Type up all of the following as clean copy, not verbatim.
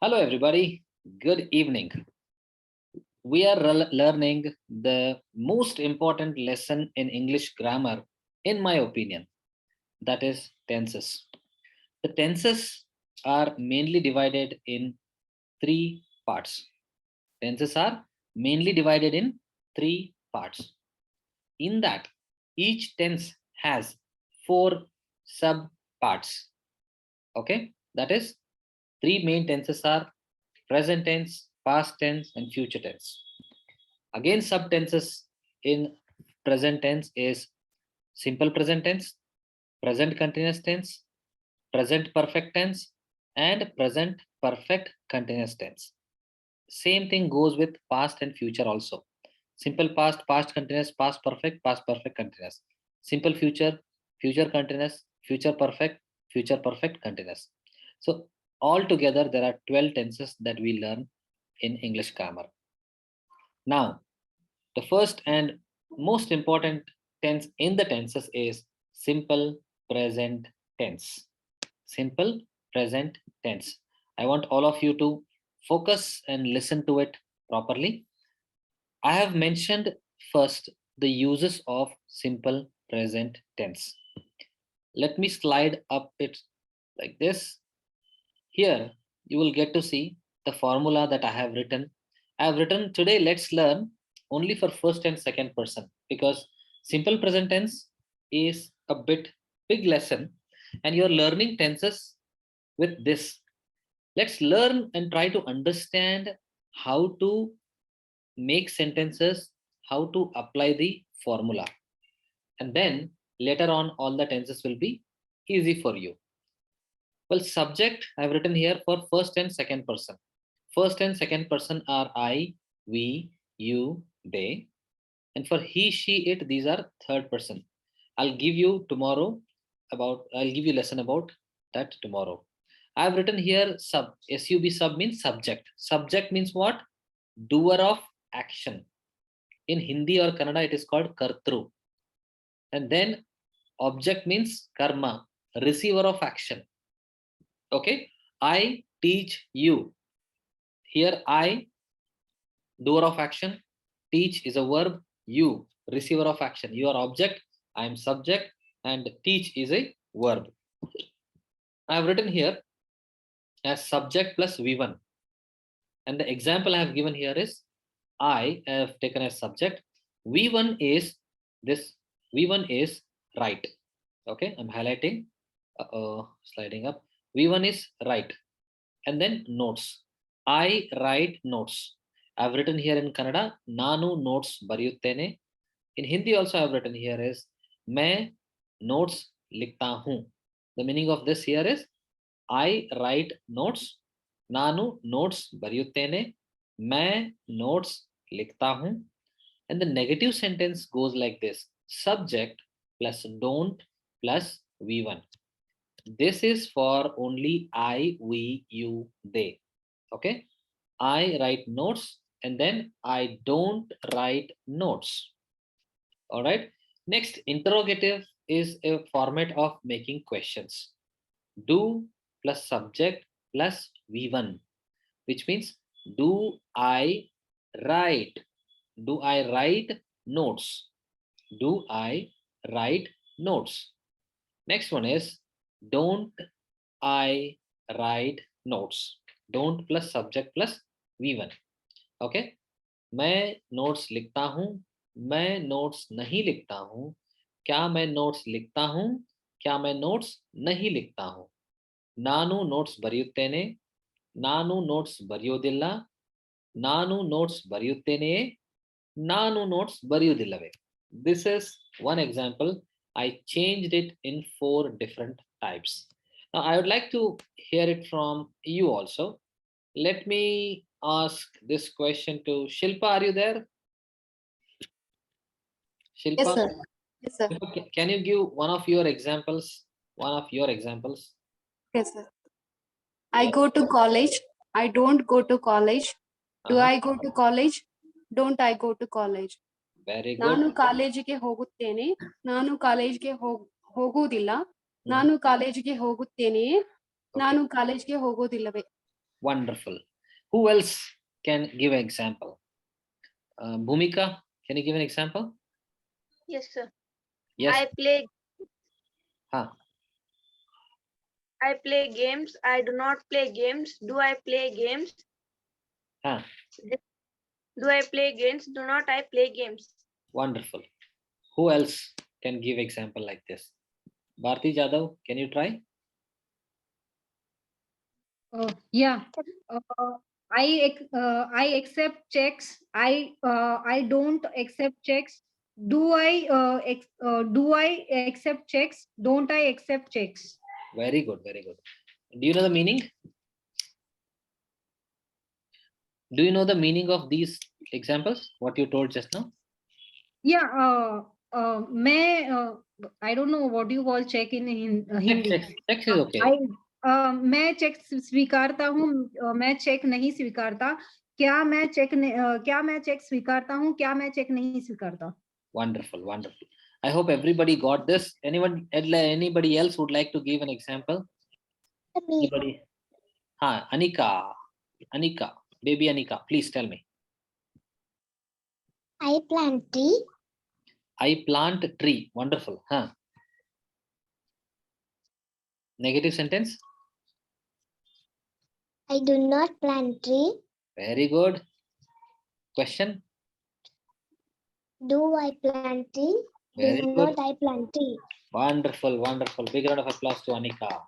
Hello, everybody. Good evening. We are learning the most important lesson in English grammar, in my opinion, that is tenses. The tenses are mainly divided in three parts. Tenses are mainly divided in three parts. In that, each tense has four sub parts. Okay, that is, three main tenses are present tense, past tense, and future tense. Again, subtenses in present tense is simple present tense, present continuous tense, present perfect tense, and present perfect continuous tense. Same thing goes with past and future also. Simple past, past continuous, past perfect continuous. Simple future, future continuous, future perfect continuous. So altogether there are 12 tenses that we learn in English grammar. Now, the first and most important tense in the tenses is simple present tense. Simple present tense. I want all of you to focus and listen to it properly. I have mentioned first the uses of simple present tense. Let me slide up it like this. Here you will get to see the formula that I have written. I have written today, let's learn only for first and second person, because simple present tense is a bit big lesson and you're learning tenses with this. Let's learn and try to understand how to make sentences, how to apply the formula. And then later on, all the tenses will be easy for you. Well, subject I've written here for first and second person. First and second person are I, we, you, they. And for he, she, it, these are third person. I'll give you lesson about that tomorrow. I've written here sub, sub means subject. Subject means what? Doer of action. In Hindi or Kannada, it is called kartru. And then object means karma, receiver of action. Okay, I teach you. Here I, doer of action, teach is a verb, you, receiver of action. You are object, I am subject, and teach is a verb. I have written here as subject plus V1. And the example I have given here is I have taken as subject. V1 is this, V1 is right. Okay, I'm highlighting, sliding up. V1 is right. And then notes. I write notes. I've written here in Kannada, Nanu notes bariyuttene. In Hindi also I've written here is, मैं notes लिखता हूँ. The meaning of this here is, I write notes. Nanu notes bariyuttene. मैं notes लिखता हूँ. And the negative sentence goes like this: subject plus don't plus V1. This is for only I, we, you, they. Okay, I write notes and then I don't write notes. All right, next, interrogative is a format of making questions. Do plus subject plus V1, which means, do I write? Do I write notes? Do I write notes? Next one is, don't I write notes? Don't plus subject plus V1. Okay, मैं notes लिखता हूँ, मैं notes नहीं लिखता हूँ, क्या मैं notes लिखता हूँ, क्या मैं नोट्स नहीं लिखता हूँ. ನಾನು ನೋಟ್ಸ್ ಬರೆಯುತ್ತೇನೆ, ನಾನು ನೋಟ್ಸ್ ಬರೆಯೋದಿಲ್ಲ, ನಾನು ನೋಟ್ಸ್ ಬರೆಯುತ್ತೇನೆಯೇ, ನಾನು notes ಬರೆಯುವುದಿಲ್ಲವೇ. This is one example. I changed it in 4 different types. Now I would like to hear it from you also. Let me ask this question to Shilpa. Are you there? Shilpa? Yes, sir. Yes, sir. Shilpa, can you give one of your examples? One of your examples. Yes, sir. I go to college. I don't go to college. Do I go to college? Don't I go to college? Very good. ನಾನು ಕಾಲೇಜಿಗೆ ಹೋಗುತ್ತೇನೆ, ನಾನು ಕಾಲೇಜಿಗೆ ಹೋಗುವುದಿಲ್ಲ, ನಾನು ಕಾಲೇಜಿಗೆ ಹೋಗುತ್ತೇನೆಯೇ, ನಾನು ಕಾಲೇಜಿಗೆ ಹೋಗೋದಿಲ್ಲವೇ. Wonderful. Who else can give an example? Bhumika, can you give an example? Yes, sir. Yes. I play games. I do not play games. Do I play games? Huh. Do I play games? Do not I play games? Wonderful. Who else can give example like this? Bharti Jadhav, can you try? Yeah. I accept checks. I don't accept checks. Do I accept checks? Don't I accept checks? Very good, very good. Do you know the meaning? Do you know the meaning of these examples? What you told just now? Yeah. I don't know what you call check in Hindi. Checks is okay. मैं check स्वीकारता हूँ. मैं check नहीं स्वीकारता. क्या मैं check स्वीकारता हूँ? क्या मैं चेक नहीं स्वीकारता? Wonderful, wonderful. I hope everybody got this. Anybody else would like to give an example? Anybody? Anika, baby Anika, please tell me. I plant tree. I plant tree. Wonderful. Negative sentence. I do not plant tree. Very good. Question. Do I plant tree? Very do good. not I plant tree? Wonderful, wonderful. Big round of applause to Anika.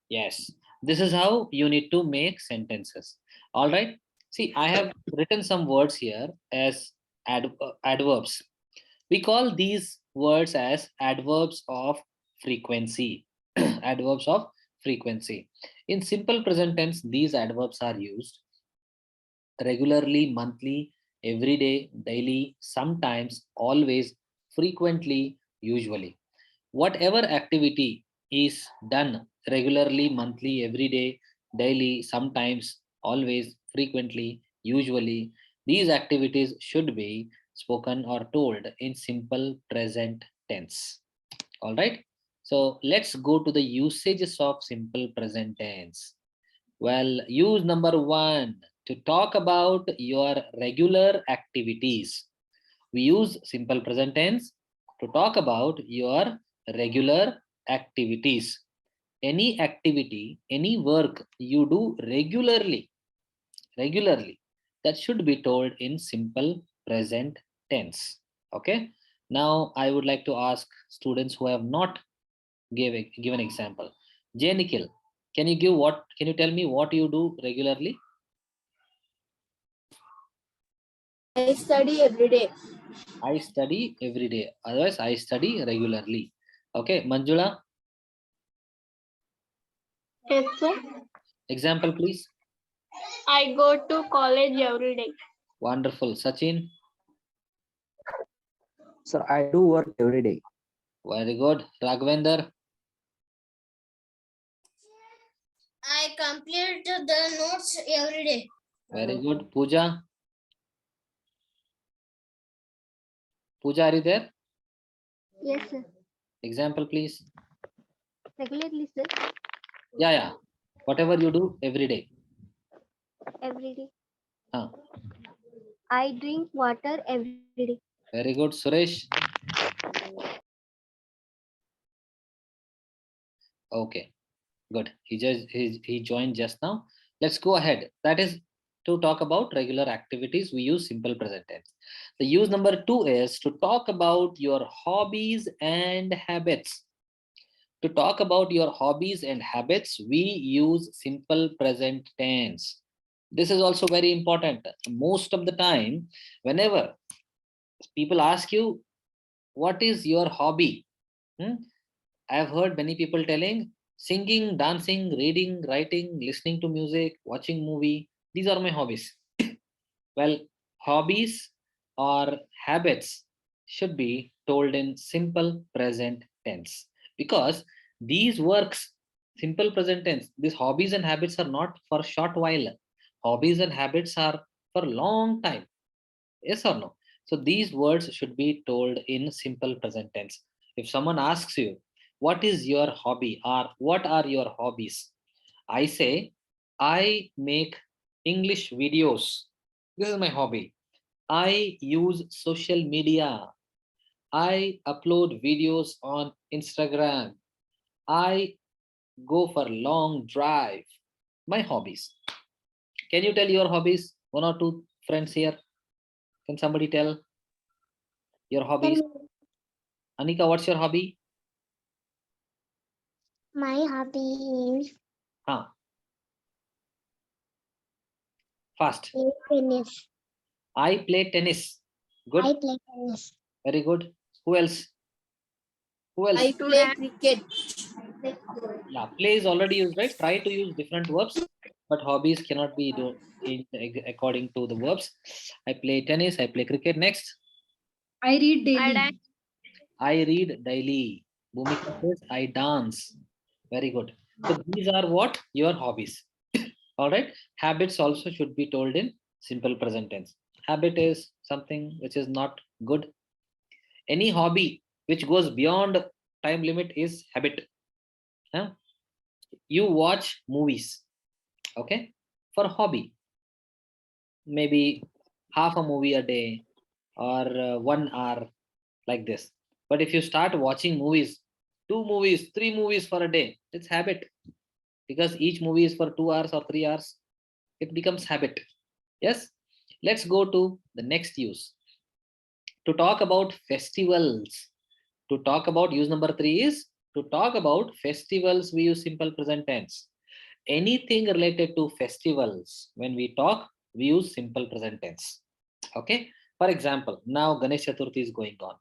Yes, this is how you need to make sentences. All right. See, I have written some words here as adverbs. We call these words as adverbs of frequency. Adverbs of frequency. In simple present tense, these adverbs are used regularly, monthly, every day, daily, sometimes, always, frequently, usually. Whatever activity is done regularly, monthly, every day, daily, sometimes, always, frequently, usually, these activities should be spoken or told in simple present tense. All right. So let's go to the usages of simple present tense. Well, use number 1 to talk about your regular activities. We use simple present tense to talk about your regular activities. Any activity, any work you do regularly, that should be told in simple present tense. Okay. Now I would like to ask students who have not give an example. J. Nikhil, can you tell me what you do regularly? I study every day. I study every day. Otherwise, I study regularly. Okay, Manjula. Yes, sir. Example, please. I go to college every day. Wonderful. Sachin. Sir, I do work every day. Very good. Raghavendra. I complete the notes every day. Very good. Pooja. Pooja, are you there? Yes, sir. Example, please. Regularly, sir. Yeah. Whatever you do every day. Every day. Huh. I drink water every day. Very good. Suresh. Okay. Good. He joined just now. Let's go ahead. That is to talk about regular activities. We use simple present tense. The use number 2 is to talk about your hobbies and habits. To talk about your hobbies and habits, we use simple present tense. This is also very important. Most of the time, whenever people ask you, what is your hobby? I have heard many people telling singing, dancing, reading, writing, listening to music, watching movie. These are my hobbies. Well, hobbies or habits should be told in simple present tense because these works, simple present tense, these hobbies and habits are not for short while. Hobbies and habits are for long time. Yes or no? So these words should be told in simple present tense. If someone asks you, what is your hobby or what are your hobbies? I say, I make English videos. This is my hobby. I use social media. I upload videos on Instagram. I go for long drive. My hobbies. Can you tell your hobbies? One or two friends here. Can somebody tell your hobbies? Anika, what's your hobby? My hobby is Huh. Fast. play tennis. I play tennis. Good. I play tennis. Very good. Who else? Who else? I play cricket. Yeah, play is already used, right? Try to use different verbs, but hobbies cannot be according to the verbs. I play tennis. I play cricket. Next, I read I daily. dance. I read daily. Bhumika says I dance. Very good. So these are what your hobbies. All right. Habits also should be told in simple present tense. Habit is something which is not good. Any hobby which goes beyond time limit is habit. Huh? You watch movies, okay, for hobby, maybe half a movie a day or 1 hour, like this. But if you start watching movies, 2 movies, 3 movies for a day, it's habit, because each movie is for 2 hours or 3 hours. It becomes habit. Yes. Let's go to the next use. To talk about festivals, to talk about, use number 3 is to talk about festivals, we use simple present tense. Anything related to festivals, when we talk, we use simple present tense. Okay. For example, now Ganesh Chaturthi is going on.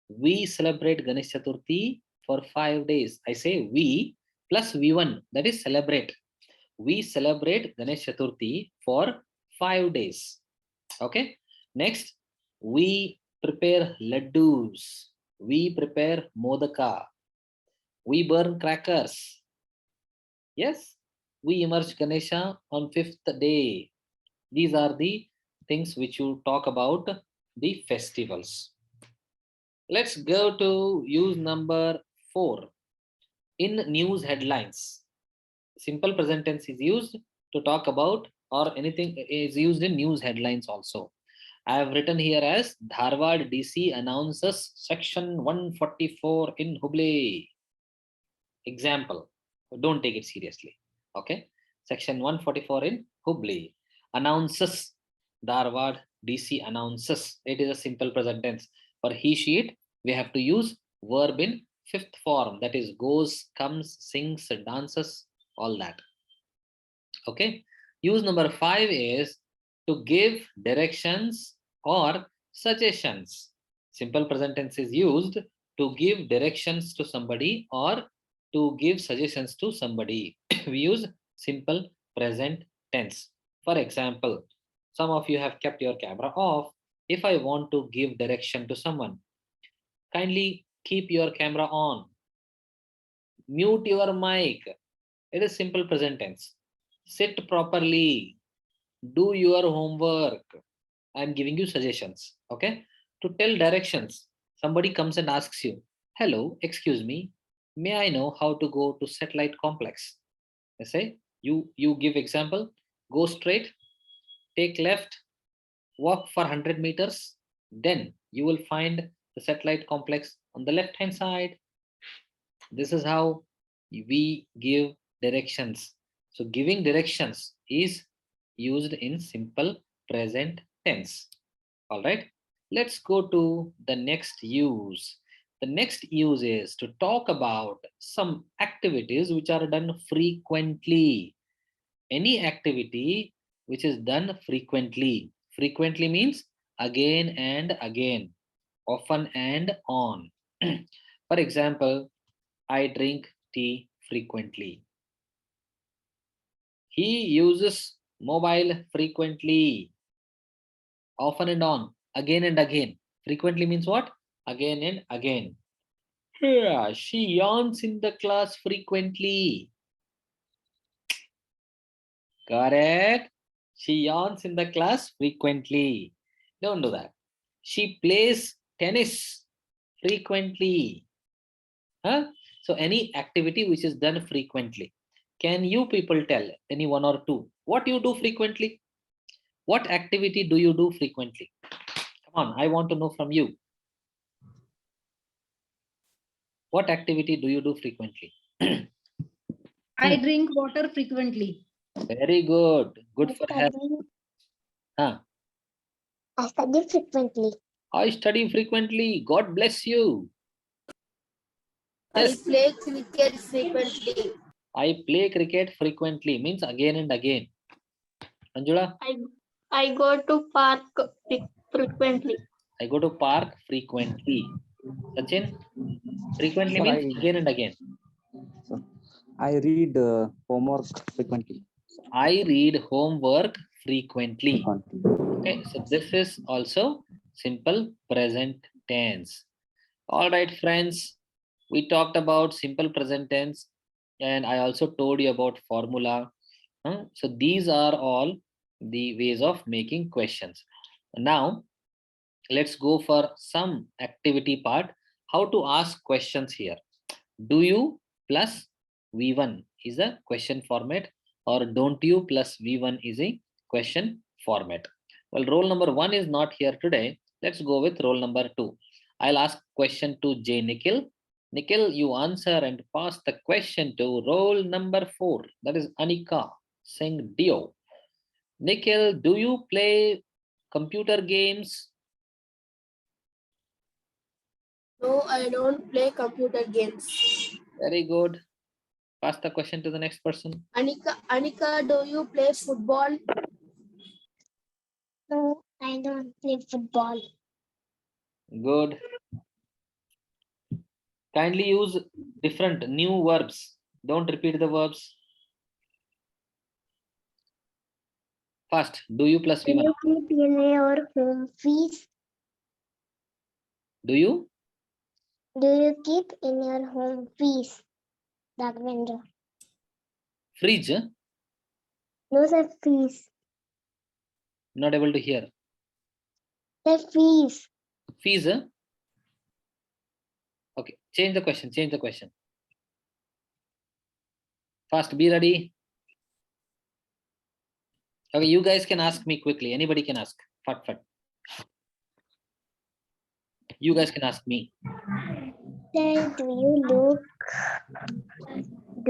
We celebrate Ganesh Chaturthi for 5 days. I say we plus V1, that is celebrate. We celebrate Ganesh Chaturthi for 5 days. Okay. Next, we prepare laddus. We prepare modaka. We burn crackers. Yes. We immerse Ganesha on 5th day. These are the things which you talk about the festivals. Let's go to use number 4. In news headlines, simple present tense is used to talk about, or anything is used in news headlines also. I have written here as Dharwad DC announces section 144 in Hubli. Example, don't take it seriously. Okay, section 144 in Hubli announces. Dharwad DC announces. It is a simple present tense. For he, she, it, we have to use verb in 5th form, that is goes, comes, sings, dances, all that. Okay. Use number 5 is to give directions or suggestions. Simple present tense is used to give directions to somebody or to give suggestions to somebody. We use simple present tense. For example, some of you have kept your camera off. If I want to give direction to someone, kindly keep your camera on. Mute your mic. It is simple present tense. Sit properly. Do your homework. I'm giving you suggestions. Okay. To tell directions, somebody comes and asks you, hello, excuse me, may I know how to go to satellite complex? I say, you give example, go straight, take left, walk for 100 meters, then you will find the satellite complex on the left hand side. This is how we give directions. So giving directions is used in simple present tense. All right, let's go to the next use. The next use is to talk about some activities which are done frequently. Any activity which is done frequently. Frequently means again and again, often and on. For example, I drink tea frequently. He uses mobile frequently, often and on, again and again. Frequently means what? Again and again. Yeah, she yawns in the class frequently. Correct. She yawns in the class frequently. Don't do that. She plays tennis frequently. Huh? So any activity which is done frequently. Can you people tell any one or two? What you do frequently? What activity do you do frequently? Come on, I want to know from you. What activity do you do frequently? I drink water frequently. Very good. Good for health. Huh? I study frequently. I study frequently. God bless you. I Yes, play cricket frequently. I play cricket frequently. Means again and again. Anjula, I go to park frequently. I go to park frequently. Sachin, frequently Sir, means again and again. I read homework frequently. I read homework frequently. Frequently. Okay, so this is also simple present tense. All right, friends, we talked about simple present tense and I also told you about formula. So these are all the ways of making questions. Now, let's go for some activity part. How to ask questions here. Do you plus V1 is a question format or don't you plus V1 is a question format. Well, roll number 1 is not here today. Let's go with roll number 2. I'll ask question to J. Nikhil. Nikhil, you answer and pass the question to roll number 4. That is Anika Singh Dio. Nikhil, do you play computer games? No, I don't play computer games. Very good. Pass the question to the next person. Anika, do you play football? No, I don't play football. Good. Kindly use different new verbs. Don't repeat the verbs. First, do you plus Do V1. you keep in your home fees? Do you? Do you keep in your home fees? Dagvendra. Fridge? No, sir, fees. Not able to hear. The fees. Fees? Okay, change the question. Change the question. Fast, be ready. Okay, you guys can ask me quickly. Anybody can ask. Fat, fat. You guys can ask me. Sir, do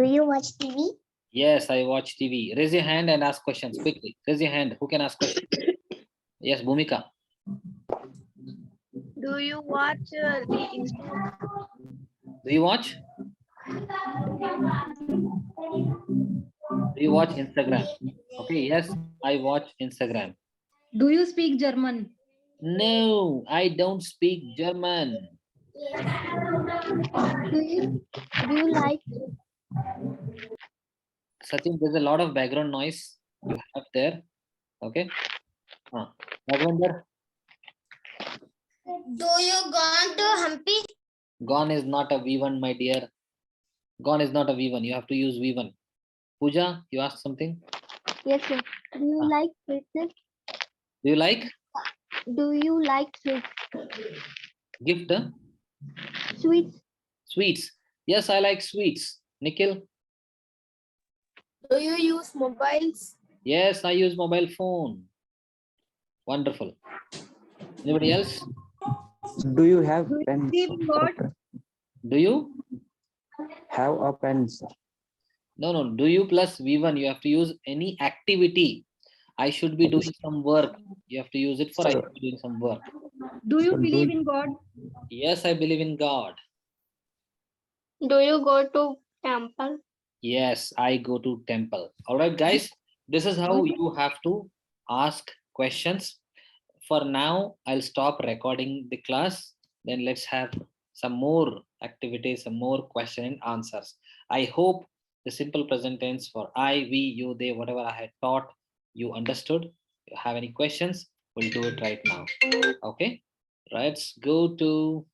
you watch TV? Yes, I watch TV. Raise your hand and ask questions quickly. Raise your hand. Who can ask questions? Yes, Bhumika. Do you watch Instagram? Do you watch? Do you watch Instagram? Okay, yes, I watch Instagram. Do you speak German? No, I don't speak German. Do you like Sachin, there's a lot of background noise you have there. Okay. Ravindra, Do you gone to Hampi? gone is not a V1, my dear. Gone is not a V1. You have to use V1. Pooja, you asked something? Yes, sir. Do you Ah. like sweets? Sir? Do you like Do you like sweets? gift? Sweets. Sweets. Yes, I like sweets. Nikhil? Do you use mobiles? Yes, I use mobile phone. Wonderful. Anybody else? Do you have Do you pens? believe in God? Do you? Have a pen, sir. No. Do you plus V1? You have to use any activity. I should be doing some work. You have to use it for I should be doing some work. Do you So believe in God? Yes, I believe in God. Do you go to temple? Yes, I go to temple. All right, guys. This is how you have to ask questions. For now, I'll stop recording the class. Then let's have some more activities, some more question and answers. I hope the simple present tense for I, we, you, they, whatever I had taught, you understood. If you have any questions, we'll do it right now. Okay. Let's go to